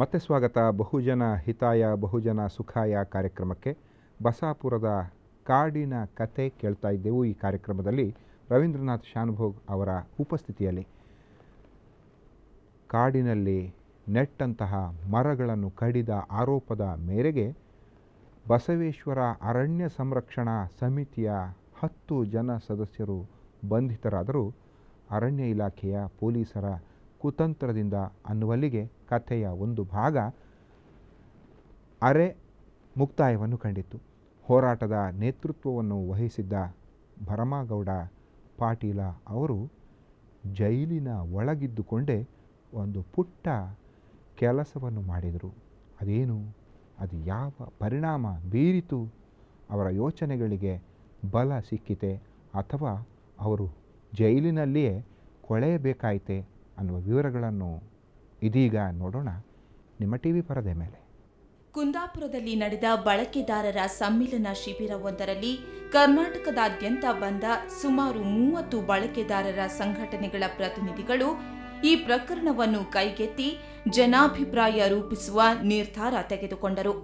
ಮತ್ತೆ ಸ್ವಾಗತ ಬಹುಜನ ಹಿತಾಯ ಬಹುಜನ ಸುಖಾಯ ಕಾರ್ಯಕ್ರಮಕ್ಕೆ. ಬಸಾಪುರದ ಕಾಡಿನ ಕತೆ ಕೇಳ್ತಾ ಇದ್ದೆವು. ಈ ಕಾರ್ಯಕ್ರಮದಲ್ಲಿ ರವೀಂದ್ರನಾಥ್ ಶಾನುಭೋಗ್ ಅವರ ಉಪಸ್ಥಿತಿಯಲ್ಲಿ ಕಾಡಿನಲ್ಲಿ ನೆಟ್ಟಂತಹ ಮರಗಳನ್ನು ಕಡಿದ ಆರೋಪದ ಮೇರೆಗೆ ಬಸವೇಶ್ವರ ಅರಣ್ಯ ಸಂರಕ್ಷಣಾ ಸಮಿತಿಯ 10 ಜನ ಸದಸ್ಯರು ಬಂಧಿತರಾದರೂ ಅರಣ್ಯ ಇಲಾಖೆಯ ಪೊಲೀಸರ ಕುತಂತ್ರದಿಂದ ಅನ್ನುವಲ್ಲಿಗೆ ಕಥೆಯ ಒಂದು ಭಾಗ ಅರೆ ಮುಕ್ತಾಯವನ್ನು ಕಂಡಿತು. ಹೋರಾಟದ ನೇತೃತ್ವವನ್ನು ವಹಿಸಿದ್ದ ಭರಮಗೌಡ ಪಾಟೀಲ ಅವರು ಜೈಲಿನ ಒಳಗಿದ್ದುಕೊಂಡೇ ಒಂದು ಪುಟ್ಟ ಕೆಲಸವನ್ನು ಮಾಡಿದರು. ಅದೇನು, ಅದು ಯಾವ ಪರಿಣಾಮ ಬೀರಿತು, ಅವರ ಯೋಚನೆಗಳಿಗೆ ಬಲ ಸಿಕ್ಕಿತೆ ಅಥವಾ ಅವರು ಜೈಲಿನಲ್ಲಿಯೇ ಕೊಳೆಯಬೇಕಾಯಿತೆ ಅನ್ನುವ ವಿವರಗಳನ್ನು ಇದೀಗ ನೋಡೋಣ ನಿಮ್ಮ ಟಿವಿ ಪರದೆ ಮೇಲೆ. ಕುಂದಾಪುರದಲ್ಲಿ ನಡೆದ ಬಳಕೆದಾರರ ಸಮ್ಮಿಲನ ಶಿಬಿರವೊಂದರಲ್ಲಿ ಕರ್ನಾಟಕದಾದ್ಯಂತ ಬಂದ ಸುಮಾರು 30 ಬಳಕೆದಾರರ ಸಂಘಟನೆಗಳ ಪ್ರತಿನಿಧಿಗಳು ಈ ಪ್ರಕರಣವನ್ನು ಕೈಗೆತ್ತಿ ಜನಾಭಿಪ್ರಾಯ ರೂಪಿಸುವ ನಿರ್ಧಾರ ತೆಗೆದುಕೊಂಡರು.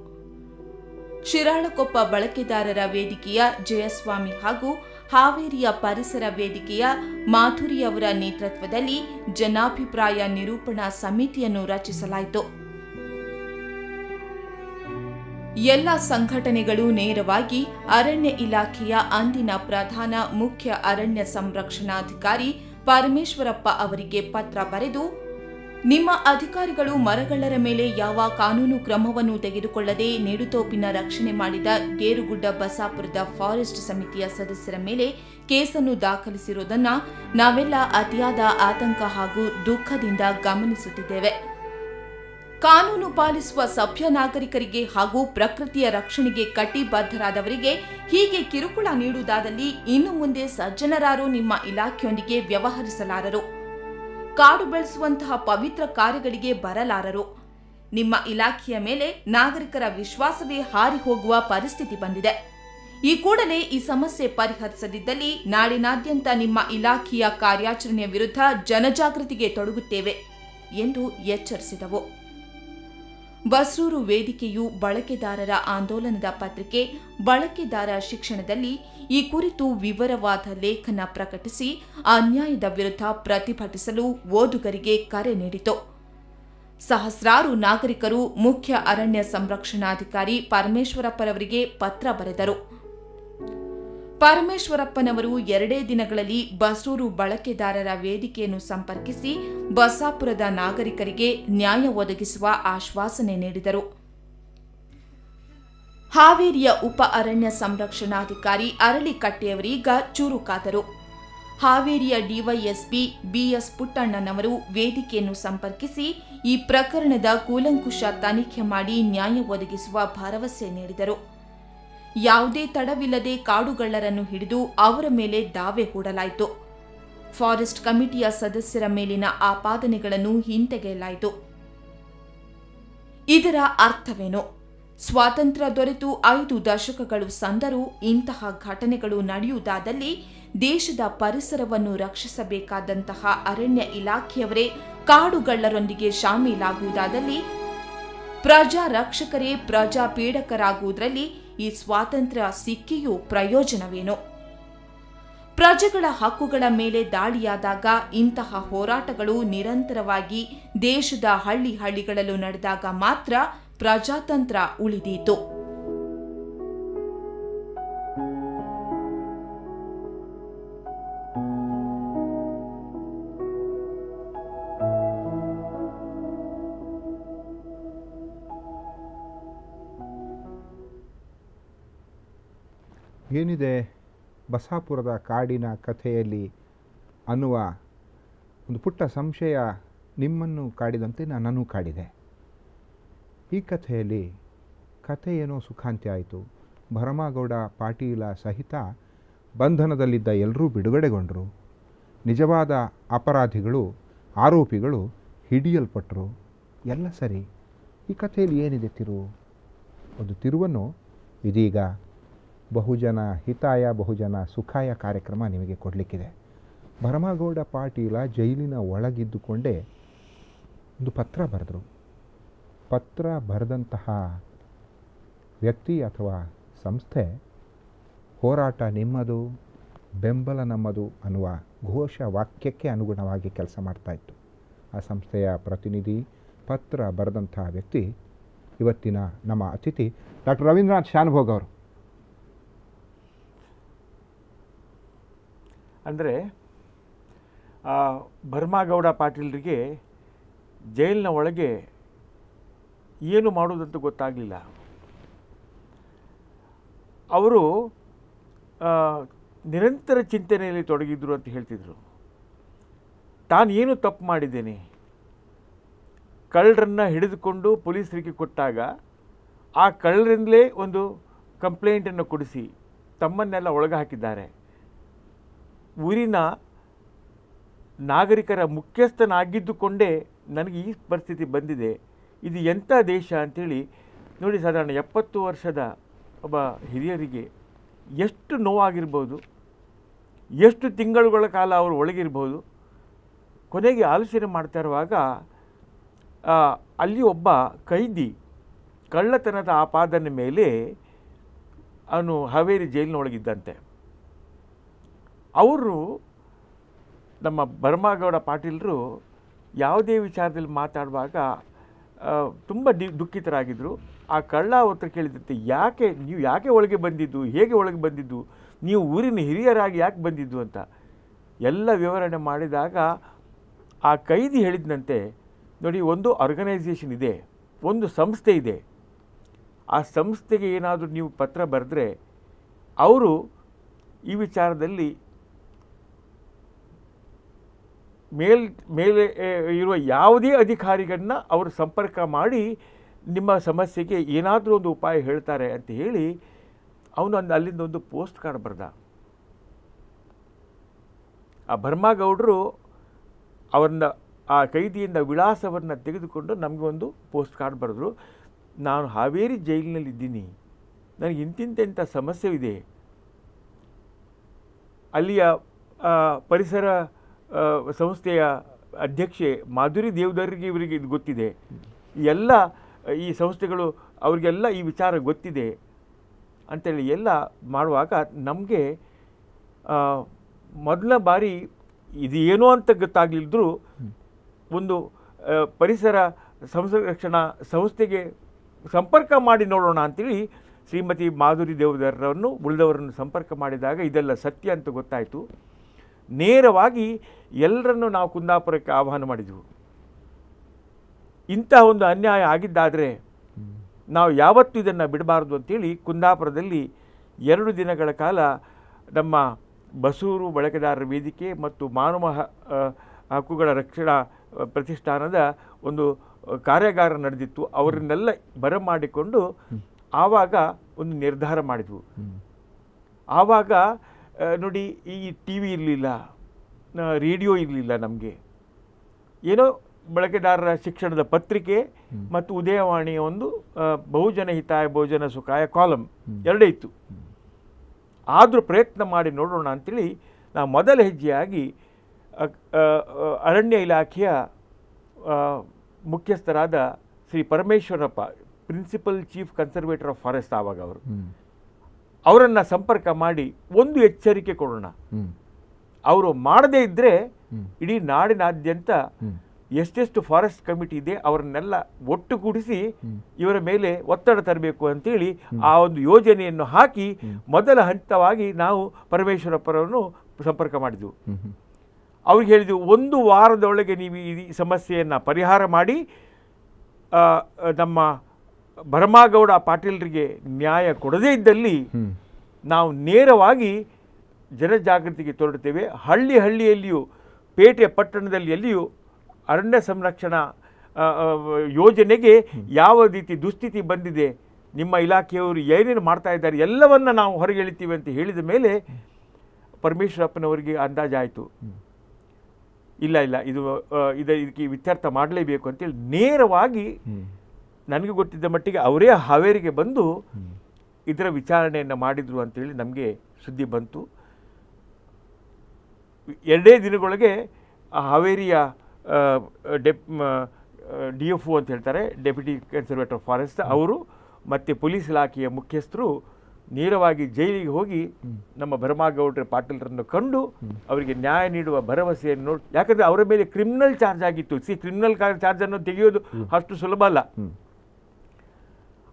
ಶಿರಾಳಕೊಪ್ಪ ಬಳಕೆದಾರರ ವೇದಿಕೆಯ ಜಯಸ್ವಾಮಿ ಹಾಗೂ ಹಾವೇರಿಯ ಪರಿಸರ ವೇದಿಕೆಯ ಮಾಧುರಿಯವರ ನೇತೃತ್ವದಲ್ಲಿ ಜನಾಭಿಪ್ರಾಯ ನಿರೂಪಣಾ ಸಮಿತಿಯನ್ನು ರಚಿಸಲಾಯಿತು. ಎಲ್ಲ ಸಂಘಟನೆಗಳು ನೇರವಾಗಿ ಅರಣ್ಯ ಇಲಾಖೆಯ ಅಂದಿನ ಪ್ರಧಾನ ಮುಖ್ಯ ಅರಣ್ಯ ಸಂರಕ್ಷಣಾಧಿಕಾರಿ ಪರಮೇಶ್ವರಪ್ಪ ಅವರಿಗೆ ಪತ್ರ ಬರೆದು, ನಿಮ್ಮ ಅಧಿಕಾರಿಗಳು ಮರಗಳ್ಳರ ಮೇಲೆ ಯಾವ ಕಾನೂನು ಕ್ರಮವನ್ನು ತೆಗೆದುಕೊಳ್ಳದೆ ನೇಡುತೋಪಿನ ರಕ್ಷಣೆ ಮಾಡಿದ ಗೇರುಗುಡ್ಡ ಬಸಾಪುರದ ಫಾರೆಸ್ಟ್ ಸಮಿತಿಯ ಸದಸ್ಯರ ಮೇಲೆ ಕೇಸನ್ನು ದಾಖಲಿಸಿರುವುದನ್ನು ನಾವೆಲ್ಲ ಅತಿಯಾದ ಆತಂಕ ಹಾಗೂ ದುಃಖದಿಂದ ಗಮನಿಸುತ್ತಿದ್ದೇವೆ. ಕಾನೂನು ಪಾಲಿಸುವ ಸಭ್ಯ ನಾಗರಿಕರಿಗೆ ಹಾಗೂ ಪ್ರಕೃತಿಯ ರಕ್ಷಣೆಗೆ ಕಟಿಬದ್ಧರಾದವರಿಗೆ ಹೀಗೆ ಕಿರುಕುಳ ನೀಡುವುದಾದಲ್ಲಿ ಇನ್ನು ಮುಂದೆ ಸಜ್ಜನರಾರು ನಿಮ್ಮ ಇಲಾಖೆಯೊಂದಿಗೆ ವ್ಯವಹರಿಸಲಾರರು, ಕಾಡು ಬೆಳೆಸುವಂತಹ ಪವಿತ್ರ ಕಾರ್ಯಗಳಿಗೆ ಬರಲಾರರು. ನಿಮ್ಮ ಇಲಾಖೆಯ ಮೇಲೆ ನಾಗರಿಕರ ವಿಶ್ವಾಸವೇ ಹಾರಿ ಹೋಗುವ ಪರಿಸ್ಥಿತಿ ಬಂದಿದೆ. ಈ ಕೂಡಲೇ ಈ ಸಮಸ್ಯೆ ಪರಿಹರಿಸದಿದ್ದಲ್ಲಿ ನಾಡಿನಾದ್ಯಂತ ನಿಮ್ಮ ಇಲಾಖೆಯ ಕಾರ್ಯಾಚರಣೆಯ ವಿರುದ್ಧ ಜನಜಾಗೃತಿಗೆ ತೊಡಗುತ್ತೇವೆ ಎಂದು ಎಚ್ಚರಿಸಿದವು. ಬಸ್ರೂರು ವೇದಿಕೆಯು ಬಳಕೆದಾರರ ಆಂದೋಲನದ ಪತ್ರಿಕೆ ಬಳಕೆದಾರ ಶಿಕ್ಷಣದಲ್ಲಿ ಈ ಕುರಿತು ವಿವರವಾದ ಲೇಖನ ಪ್ರಕಟಿಸಿ ಅನ್ಯಾಯದ ವಿರುದ್ಧ ಪ್ರತಿಭಟಿಸಲು ಓದುಗರಿಗೆ ಕರೆ ನೀಡಿತು. ಸಹಸ್ರಾರು ನಾಗರಿಕರು ಮುಖ್ಯ ಅರಣ್ಯ ಸಂರಕ್ಷಣಾಧಿಕಾರಿ ಪರಮೇಶ್ವರಪ್ಪರವರಿಗೆ ಪತ್ರ ಬರೆದರು. ಪರಮೇಶ್ವರಪ್ಪನವರು 2 ದಿನಗಳಲ್ಲಿ ಬಸ್ರೂರು ಬಳಕೆದಾರರ ವೇದಿಕೆಯನ್ನು ಸಂಪರ್ಕಿಸಿ ಬಸಾಪುರದ ನಾಗರಿಕರಿಗೆ ನ್ಯಾಯ ಒದಗಿಸುವ ಆಶ್ವಾಸನೆ ನೀಡಿದರು. ಹಾವೇರಿಯ ಉಪ ಅರಣ್ಯ ಸಂರಕ್ಷಣಾಧಿಕಾರಿ ಅರಳಿಕಟ್ಟೆಯವರೀಗ ಚುರುಕಾದರು. ಹಾವೇರಿಯ ಡಿವೈಎಸ್ಪಿ ಬಿಎಸ್ ಪುಟ್ಟಣ್ಣನವರು ವೇದಿಕೆಯನ್ನು ಸಂಪರ್ಕಿಸಿ ಈ ಪ್ರಕರಣದ ಕೂಲಂಕುಷ ತನಿಖೆ ಮಾಡಿ ನ್ಯಾಯ ಒದಗಿಸುವ ಭರವಸೆ ನೀಡಿದರು. ಯಾವುದೇ ತಡವಿಲ್ಲದೆ ಕಾಡುಗಳ್ಳರನ್ನು ಹಿಡಿದು ಅವರ ಮೇಲೆ ದಾವೆ ಹೂಡಲಾಯಿತು. ಫಾರೆಸ್ಟ್ ಕಮಿಟಿಯ ಸದಸ್ಯರ ಮೇಲಿನ ಆಪಾದನೆಗಳನ್ನು ಹಿಂತೆಗೆಯಲಾಯಿತು. ಇದರ ಅರ್ಥವೇನು? ಸ್ವಾತಂತ್ರ್ಯ ದೊರೆತು 5 ದಶಕಗಳು ಸಂದರೂ ಇಂತಹ ಘಟನೆಗಳು ನಡೆಯುವುದಾದಲ್ಲಿ ದೇಶದ ಪರಿಸರವನ್ನು ರಕ್ಷಿಸಬೇಕಾದಂತಹ ಅರಣ್ಯ ಇಲಾಖೆಯವರೇ ಕಾಡುಗಳ್ಳರೊಂದಿಗೆ ಶಾಮೀಲಾಗುವುದಾದಲ್ಲಿ ಪ್ರಜಾ ರಕ್ಷಕರೇ ಪ್ರಜಾ ಪೀಡಕರಾಗುವುದರಲ್ಲಿ ಈ ಸ್ವಾತಂತ್ರ್ಯ ಸಿಕ್ಕಿಯೂ ಪ್ರಯೋಜನವೇನು? ಪ್ರಜೆಗಳ ಹಕ್ಕುಗಳ ಮೇಲೆ ದಾಳಿಯಾದಾಗ ಇಂತಹ ಹೋರಾಟಗಳು ನಿರಂತರವಾಗಿ ದೇಶದ ಹಳ್ಳಿಗಳಲ್ಲೂ ನಡೆದಾಗ ಮಾತ್ರ ಪ್ರಜಾತಂತ್ರ ಉಳಿದೀತು. ಏನಿದೆ ಬಸಾಪುರದ ಕಾಡಿನ ಕಥೆಯಲ್ಲಿ ಅನ್ನುವ ಒಂದು ಪುಟ್ಟ ಸಂಶಯ ನಿಮ್ಮನ್ನು ಕಾಡಿದಂತೆ ನನ್ನನ್ನು ಕಾಡಿದೆ. ಈ ಕಥೆಯಲ್ಲಿ ಕಥೆ ಏನೋ ಸುಖಾಂತ್ಯ ಆಯಿತು. ಭರಮಗೌಡ ಪಾಟೀಲ ಸಹಿತ ಬಂಧನದಲ್ಲಿದ್ದ ಎಲ್ಲರೂ ಬಿಡುಗಡೆಗೊಂಡರು. ನಿಜವಾದ ಅಪರಾಧಿಗಳು, ಆರೋಪಿಗಳು ಹಿಡಿಯಲ್ಪಟ್ಟರು. ಎಲ್ಲ ಸರಿ. ಈ ಕಥೆಯಲ್ಲಿ ಏನಿದೆ ತಿರುವು? ಒಂದು ತಿರುವನ್ನು ಇದೀಗ ಬಹುಜನ ಹಿತಾಯ ಬಹುಜನ ಸುಖಾಯ ಕಾರ್ಯಕ್ರಮ ನಿಮಗೆ ಕೊಡಲಿಕ್ಕಿದೆ. ಭರಮಗೌಡ ಪಾಟೀಲ ಜೈಲಿನ ಒಳಗಿದ್ದುಕೊಂಡೇ ಒಂದು ಪತ್ರ ಬರೆದರು. ಪತ್ರ ಬರೆದಂತಹ ವ್ಯಕ್ತಿ ಅಥವಾ ಸಂಸ್ಥೆ ಹೋರಾಟ ನಿಮ್ಮದು, ಬೆಂಬಲ ನಮ್ಮದು ಅನ್ನುವ ಘೋಷ ವಾಕ್ಯಕ್ಕೆ ಅನುಗುಣವಾಗಿ ಕೆಲಸ ಮಾಡ್ತಾಯಿತ್ತು. ಆ ಸಂಸ್ಥೆಯ ಪ್ರತಿನಿಧಿ, ಪತ್ರ ಬರೆದಂಥ ವ್ಯಕ್ತಿ ಇವತ್ತಿನ ನಮ್ಮ ಅತಿಥಿ ಡಾಕ್ಟರ್ ರವೀಂದ್ರನಾಥ್ ಶಾನುಭೋಗ್ ಅವರು. ಅಂದರೆ ಭರ್ಮಾಗೌಡ ಪಾಟೀಲ್ರಿಗೆ ಜೈಲಿನ ಒಳಗೆ ಏನು ಮಾಡೋದಂತ ಗೊತ್ತಾಗಲಿಲ್ಲ. ಅವರು ನಿರಂತರ ಚಿಂತನೆಯಲ್ಲಿ ತೊಡಗಿದ್ರು ಅಂತ ಹೇಳ್ತಿದ್ರು. ತಾನು ಏನು ತಪ್ಪು ಮಾಡಿದ್ದೇನೆ, ಕಳ್ಳರನ್ನು ಹಿಡಿದುಕೊಂಡು ಪೊಲೀಸರಿಗೆ ಕೊಟ್ಟಾಗ ಆ ಕಳ್ಳರಿಂದಲೇ ಒಂದು ಕಂಪ್ಲೇಂಟನ್ನು ಕೊಡಿಸಿ ತಮ್ಮನ್ನೆಲ್ಲ ಒಳಗೆ ಹಾಕಿದ್ದಾರೆ. ಊರಿನ ನಾಗರಿಕರ ಮುಖ್ಯಸ್ಥನಾಗಿದ್ದುಕೊಂಡೇ ನನಗೆ ಈ ಪರಿಸ್ಥಿತಿ ಬಂದಿದೆ, ಇದು ಎಂಥ ದೇಶ ಅಂಥೇಳಿ ನೋಡಿ. ಸಾಧಾರಣ 70 ವರ್ಷದ ಒಬ್ಬ ಹಿರಿಯರಿಗೆ ಎಷ್ಟು ನೋವಾಗಿರ್ಬೋದು, ಎಷ್ಟು ತಿಂಗಳುಗಳ ಕಾಲ ಅವರು ಒಳಗಿರ್ಬೋದು. ಕೊನೆಗೆ ಆಲೋಚನೆ ಮಾಡ್ತಾ ಇರುವಾಗ ಅಲ್ಲಿ ಒಬ್ಬ ಕೈದಿ ಕಳ್ಳತನದ ಆಪಾದನೆ ಮೇಲೆ ಅವನು ಹಾವೇರಿ ಜೈಲಿನೊಳಗಿದ್ದಂತೆ. ಅವರು ನಮ್ಮ ಭರ್ಮಾಗೌಡ ಪಾಟೀಲರು ಯಾವುದೇ ವಿಚಾರದಲ್ಲಿ ಮಾತಾಡುವಾಗ ತುಂಬ ದುಃಖಿತರಾಗಿದ್ದರು. ಆ ಕಳ್ಳ ಹತ್ರ ಕೇಳಿದಂತೆ, ನೀವು ಯಾಕೆ ಒಳಗೆ ಬಂದಿದ್ದು, ಹೇಗೆ ಒಳಗೆ ಬಂದಿದ್ದು, ನೀವು ಊರಿನ ಹಿರಿಯರಾಗಿ ಯಾಕೆ ಬಂದಿದ್ದು ಅಂತ ಎಲ್ಲ ವಿವರಣೆ ಮಾಡಿದಾಗ ಆ ಕೈದಿ ಹೇಳಿದಂತೆ, ನೋಡಿ, ಒಂದು ಆರ್ಗನೈಸೇಷನ್ ಇದೆ, ಒಂದು ಸಂಸ್ಥೆ ಇದೆ, ಆ ಸಂಸ್ಥೆಗೆ ಏನಾದರೂ ನೀವು ಪತ್ರ ಬರೆದ್ರೆ ಅವರು ಈ ವಿಚಾರದಲ್ಲಿ ಮೇಲೆ ಇರುವ ಯಾವುದೇ ಅಧಿಕಾರಿಗಳನ್ನ ಅವರು ಸಂಪರ್ಕ ಮಾಡಿ ನಿಮ್ಮ ಸಮಸ್ಯೆಗೆ ಏನಾದರೂ ಒಂದು ಉಪಾಯ ಹೇಳ್ತಾರೆ ಅಂತ ಹೇಳಿ ಅವನು ಅಲ್ಲಿಂದ ಒಂದು ಪೋಸ್ಟ್ ಕಾರ್ಡ್ ಬರೆದ. ಆ ಭರ್ಮಾಗೌಡರು ಅವರನ್ನ ಆ ಕೈದಿಯಿಂದ ವಿಳಾಸವನ್ನು ತೆಗೆದುಕೊಂಡು ನಮಗೆ ಒಂದು ಪೋಸ್ಟ್ ಕಾರ್ಡ್ ಬರೆದ್ರು. ನಾನು ಹಾವೇರಿ ಜೈಲಿನಲ್ಲಿದ್ದೀನಿ, ನನಗೆ ಇಂತಿಂಥ ಸಮಸ್ಯೆ ಇದೆ, ಅಲ್ಲಿಯ ಪರಿಸರ ಸಂಸ್ಥೆಯ ಅಧ್ಯಕ್ಷೆ ಮಾಧುರಿ ದೇವದರ್ರಿಗೆ ಇವರಿಗೆ ಇದು ಗೊತ್ತಿದೆ, ಎಲ್ಲ ಈ ಸಂಸ್ಥೆಗಳು ಅವರಿಗೆಲ್ಲ ಈ ವಿಚಾರ ಗೊತ್ತಿದೆ ಅಂತೇಳಿ ಎಲ್ಲ ಮಾಡುವಾಗ ನಮಗೆ ಮೊದಲ ಬಾರಿ ಇದು ಏನೋ ಅಂತ ಗೊತ್ತಾಗಲಿದ್ದರೂ ಒಂದು ಪರಿಸರ ಸಂರಕ್ಷಣಾ ಸಂಸ್ಥೆಗೆ ಸಂಪರ್ಕ ಮಾಡಿ ನೋಡೋಣ ಅಂಥೇಳಿ ಶ್ರೀಮತಿ ಮಾಧುರಿ ದೇವದರ್ರನ್ನು ಉಳಿದವರನ್ನು ಸಂಪರ್ಕ ಮಾಡಿದಾಗ ಇದೆಲ್ಲ ಸತ್ಯ ಅಂತ ಗೊತ್ತಾಯಿತು. ನೇರವಾಗಿ ಎಲ್ಲರನ್ನು ನಾವು ಕುಂದಾಪುರಕ್ಕೆ ಆಹ್ವಾನ ಮಾಡಿದೆವು. ಇಂಥ ಒಂದು ಅನ್ಯಾಯ ಆಗಿದ್ದಾದರೆ ನಾವು ಯಾವತ್ತೂ ಇದನ್ನು ಬಿಡಬಾರ್ದು ಅಂತೇಳಿ ಕುಂದಾಪುರದಲ್ಲಿ 2 ದಿನಗಳ ಕಾಲ ನಮ್ಮ ಬಸೂರು ಬಳಕೆದಾರರ ವೇದಿಕೆ ಮತ್ತು ಮಾನವ ಹಕ್ಕುಗಳ ರಕ್ಷಣಾ ಪ್ರತಿಷ್ಠಾನದ ಒಂದು ಕಾರ್ಯಾಗಾರ ನಡೆದಿತ್ತು. ಅವರನ್ನೆಲ್ಲ ಬರಮಾಡಿಕೊಂಡು ಆವಾಗ ಒಂದು ನಿರ್ಧಾರ ಮಾಡಿದ್ವು. ಆವಾಗ ನೋಡಿ, ಈ ಟಿ ವಿ ಇರಲಿಲ್ಲ, ರೇಡಿಯೋ ಇರಲಿಲ್ಲ, ನಮಗೆ ಏನೋ ಬಳಕೆದಾರರ ಶಿಕ್ಷಣದ ಪತ್ರಿಕೆ ಮತ್ತು ಉದಯವಾಣಿಯ ಒಂದು ಬಹುಜನ ಹಿತಾಯ ಬಹುಜನ ಸುಖಾಯ ಕಾಲಮ್ ಎರಡೇ ಇತ್ತು. ಆದರೂ ಪ್ರಯತ್ನ ಮಾಡಿ ನೋಡೋಣ ಅಂಥೇಳಿ ನಾವು ಮೊದಲ ಹೆಜ್ಜೆಯಾಗಿ ಅರಣ್ಯ ಇಲಾಖೆಯ ಮುಖ್ಯಸ್ಥರಾದ Shri Parameshwarappa, principal chief conservator of forest, ಆವಾಗ ಅವರನ್ನು ಸಂಪರ್ಕ ಮಾಡಿ ಒಂದು ಎಚ್ಚರಿಕೆ ಕೊಡೋಣ. ಅವರು ಮಾಡದೇ ಇದ್ದರೆ ಇಡೀ ನಾಡಿನಾದ್ಯಂತ ಎಷ್ಟೆಷ್ಟು ಫಾರೆಸ್ಟ್ ಕಮಿಟಿ ಇದೆ ಅವರನ್ನೆಲ್ಲ ಒಟ್ಟುಗೂಡಿಸಿ ಇವರ ಮೇಲೆ ಒತ್ತಡ ತರಬೇಕು ಅಂತೇಳಿ ಆ ಒಂದು ಯೋಜನೆಯನ್ನು ಹಾಕಿ ಮೊದಲ ಹಂತವಾಗಿ ನಾವು ಪರಮೇಶ್ವರಪ್ಪರನ್ನು ಸಂಪರ್ಕ ಮಾಡಿದೆವು. ಅವ್ರಿಗೆ ಹೇಳಿದೆವು, 1 ವಾರದೊಳಗೆ ನೀವು ಈ ಸಮಸ್ಯೆಯನ್ನು ಪರಿಹಾರ ಮಾಡಿ ನಮ್ಮ ಭರ್ಮಾಗೌಡ ಪಾಟೀಲರಿಗೆ ನ್ಯಾಯ ಕೊಡದೇ ಇದ್ದಲ್ಲಿ ನಾವು ನೇರವಾಗಿ ಜನಜಾಗೃತಿಗೆ ತೊರಡುತ್ತೇವೆ. ಹಳ್ಳಿಯಲ್ಲಿಯೂ ಪೇಟೆ ಪಟ್ಟಣದಲ್ಲಿ ಎಲ್ಲಿಯೂ ಅರಣ್ಯ ಸಂರಕ್ಷಣಾ ಯೋಜನೆಗೆ ಯಾವ ರೀತಿ ದುಸ್ಥಿತಿ ಬಂದಿದೆ, ನಿಮ್ಮ ಇಲಾಖೆಯವರು ಏನೇನು ಮಾಡ್ತಾ ಇದ್ದಾರೆ ಎಲ್ಲವನ್ನ ನಾವು ಹೊರಗೆ ಎಳಿತೀವಿ ಅಂತ ಹೇಳಿದ ಮೇಲೆ ಪರಮೇಶ್ವರಪ್ಪನವರಿಗೆ ಅಂದಾಜಾಯಿತು, ಇಲ್ಲ ಇದಕ್ಕೆ ಇತ್ಯರ್ಥ ಮಾಡಲೇಬೇಕು ಅಂತೇಳಿ ನೇರವಾಗಿ ನನಗೆ ಗೊತ್ತಿದ್ದ ಮಟ್ಟಿಗೆ ಅವರೇ ಹಾವೇರಿಗೆ ಬಂದು ಇದರ ವಿಚಾರಣೆಯನ್ನು ಮಾಡಿದರು ಅಂತೇಳಿ ನಮಗೆ ಸುದ್ದಿ ಬಂತು. 2 ದಿನಗಳೊಳಗೆ ಹಾವೇರಿಯ DFO ಅಂತ ಹೇಳ್ತಾರೆ, ಡೆಪ್ಯೂಟಿ ಕನ್ಸರ್ವೇಟರ್ ಆಫ್ ಫಾರೆಸ್ಟ್, ಅವರು ಮತ್ತು ಪೊಲೀಸ್ ಇಲಾಖೆಯ ಮುಖ್ಯಸ್ಥರು ನೇರವಾಗಿ ಜೈಲಿಗೆ ಹೋಗಿ ನಮ್ಮ ಭರಮಗೌಡ್ರ ಪಾಟೀಲ್ರನ್ನು ಕಂಡು ಅವರಿಗೆ ನ್ಯಾಯ ನೀಡುವ ಭರವಸೆಯನ್ನು ನೋಡಿ, ಯಾಕಂದರೆ ಅವರ ಮೇಲೆ ಕ್ರಿಮಿನಲ್ ಚಾರ್ಜ್ ಆಗಿತ್ತು. ಕ್ರಿಮಿನಲ್ ಚಾರ್ಜನ್ನು ತೆಗೆಯೋದು ಅಷ್ಟು ಸುಲಭ ಅಲ್ಲ.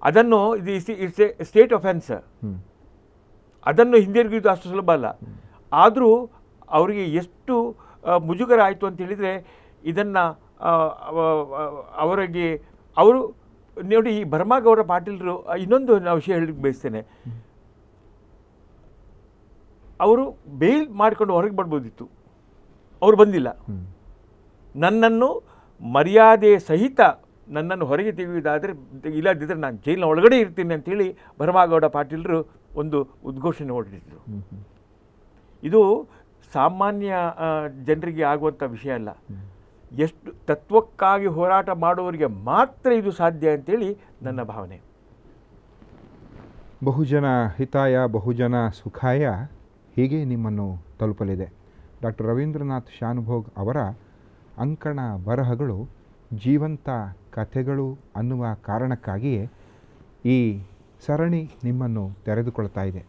ಅದನ್ನು ಇಟ್ಸ್ ಎ ಸ್ಟೇಟ್ ಅಫೆನ್ಸ್, ಅದನ್ನು ಹಿಂದಿರುಗಿದ್ದು ಅಷ್ಟು ಸುಲಭ ಅಲ್ಲ. ಆದರೂ ಅವರಿಗೆ ಎಷ್ಟು ಮುಜುಗರ ಆಯಿತು ಅಂತ ಹೇಳಿದರೆ, ಇದನ್ನು ಅವರಿಗೆ ಅವರು ನೋಡಿ, ಈ ಭರಮಗೌಡ ಪಾಟೀಲರು ಇನ್ನೊಂದು ವಿಷಯ ಹೇಳಲಿಕ್ಕೆ ಬಯಸ್ತೇನೆ. ಅವರು ಬೇಲ್ ಮಾಡಿಕೊಂಡು ಹೊರಗೆ ಬರ್ಬೋದಿತ್ತು, ಅವರು ಬಂದಿಲ್ಲ. ನನ್ನನ್ನು ಮರ್ಯಾದೆ ಸಹಿತ ನನ್ನನ್ನು ಹೊರಗೆ ತೆಗೆಯುವುದಾದರೆ, ಇಲ್ಲದಿದ್ದರೆ ನಾನು ಜೈಲಿನ ಒಳಗಡೆ ಇರ್ತೀನಿ ಅಂತೇಳಿ ಭರಮಗೌಡ ಪಾಟೀಲರು ಒಂದು ಉದ್ಘೋಷಣೆ ಹೊರಡಿಸಿದರು. ಇದು ಸಾಮಾನ್ಯ ಜನರಿಗೆ ಆಗುವಂಥ ವಿಷಯ ಅಲ್ಲ. ಎಷ್ಟು ತತ್ವಕ್ಕಾಗಿ ಹೋರಾಟ ಮಾಡುವವರಿಗೆ ಮಾತ್ರ ಇದು ಸಾಧ್ಯ ಅಂತೇಳಿ ನನ್ನ ಭಾವನೆ. ಬಹುಜನ ಹಿತಾಯ ಬಹುಜನ ಸುಖಾಯ ಹೀಗೆ ನಿಮ್ಮನ್ನು ತಲುಪಲಿದೆ. ಡಾಕ್ಟರ್ ರವೀಂದ್ರನಾಥ್ ಶಾನುಭೋಗ್ ಅವರ ಅಂಕಣ ಬರಹಗಳು ಜೀವಂತ ಕಥೆಗಳು ಅನ್ನುವ ಕಾರಣಕ್ಕಾಗಿಯೇ ಈ ಸರಣಿ ನಿಮ್ಮನ್ನು ತೆರೆದುಕೊಳ್ತಾ ಇದೆ.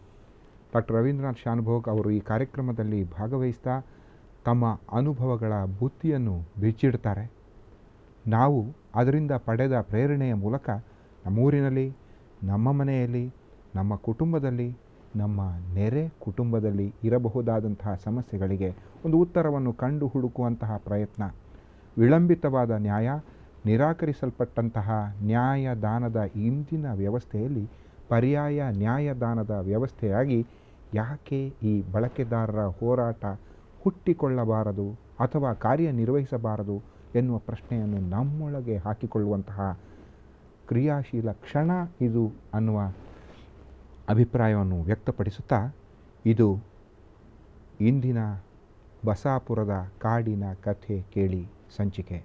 ಡಾಕ್ಟರ್ ರವೀಂದ್ರನಾಥ್ ಶಾನುಭೋಗ್ ಅವರು ಈ ಕಾರ್ಯಕ್ರಮದಲ್ಲಿ ಭಾಗವಹಿಸ್ತಾ ತಮ್ಮ ಅನುಭವಗಳ ಬುತ್ತಿಯನ್ನು ಬಿಚ್ಚಿಡ್ತಾರೆ. ನಾವು ಅದರಿಂದ ಪಡೆದ ಪ್ರೇರಣೆಯ ಮೂಲಕ ನಮ್ಮೂರಿನಲ್ಲಿ, ನಮ್ಮ ಮನೆಯಲ್ಲಿ, ನಮ್ಮ ಕುಟುಂಬದಲ್ಲಿ, ನಮ್ಮ ನೆರೆ ಕುಟುಂಬದಲ್ಲಿ ಇರಬಹುದಾದಂತಹ ಸಮಸ್ಯೆಗಳಿಗೆ ಒಂದು ಉತ್ತರವನ್ನು ಕಂಡು ಹುಡುಕುವಂತಹ ಪ್ರಯತ್ನ. ವಿಳಂಬಿತವಾದ ನ್ಯಾಯ, ನಿರಾಕರಿಸಲ್ಪಟ್ಟಂತಹ ನ್ಯಾಯದಾನದ ಇಂದಿನ ವ್ಯವಸ್ಥೆಯಲ್ಲಿ ಪರ್ಯಾಯ ನ್ಯಾಯದಾನದ ವ್ಯವಸ್ಥೆಯಾಗಿ ಯಾಕೆ ಈ ಬಳಕೆದಾರರ ಹೋರಾಟ ಹುಟ್ಟಿಕೊಳ್ಳಬಾರದು ಅಥವಾ ಕಾರ್ಯನಿರ್ವಹಿಸಬಾರದು ಎನ್ನುವ ಪ್ರಶ್ನೆಯನ್ನು ನಮ್ಮೊಳಗೆ ಹಾಕಿಕೊಳ್ಳುವಂತಹ ಕ್ರಿಯಾಶೀಲ ಕ್ಷಣ ಇದು ಅನ್ನುವ ಅಭಿಪ್ರಾಯವನ್ನು ವ್ಯಕ್ತಪಡಿಸುತ್ತಾ, ಇದು ಇಂದಿನ ಬಸಾಪುರದ ಕಾಡಿನ ಕಥೆ ಕೇಳಿ ಸಂಚಿಕೆ.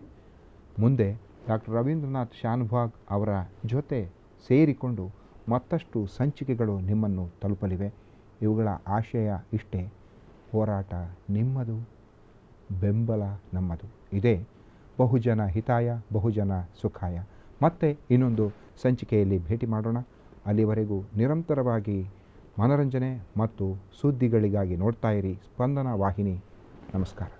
ಮುಂದೆ ಡಾಕ್ಟರ್ ರವೀಂದ್ರನಾಥ್ ಶಾನುಭಾಗ್ ಅವರ ಜೊತೆ ಸೇರಿಕೊಂಡು ಮತ್ತಷ್ಟು ಸಂಚಿಕೆಗಳು ನಿಮ್ಮನ್ನು ತಲುಪಲಿವೆ. ಇವುಗಳ ಆಶಯ ಇಷ್ಟೇ: ಹೋರಾಟ ನಿಮ್ಮದು, ಬೆಂಬಲ ನಮ್ಮದು. ಇದೇ ಬಹುಜನ ಹಿತಾಯ ಬಹುಜನ ಸುಖಾಯ. ಮತ್ತೆ ಇನ್ನೊಂದು ಸಂಚಿಕೆಯಲ್ಲಿ ಭೇಟಿ ಮಾಡೋಣ. ಅಲ್ಲಿವರೆಗೂ ನಿರಂತರವಾಗಿ ಮನರಂಜನೆ ಮತ್ತು ಸುದ್ದಿಗಳಿಗಾಗಿ ನೋಡ್ತಾ ಇರಿ ಸ್ಪಂದನ ವಾಹಿನಿ. ನಮಸ್ಕಾರ.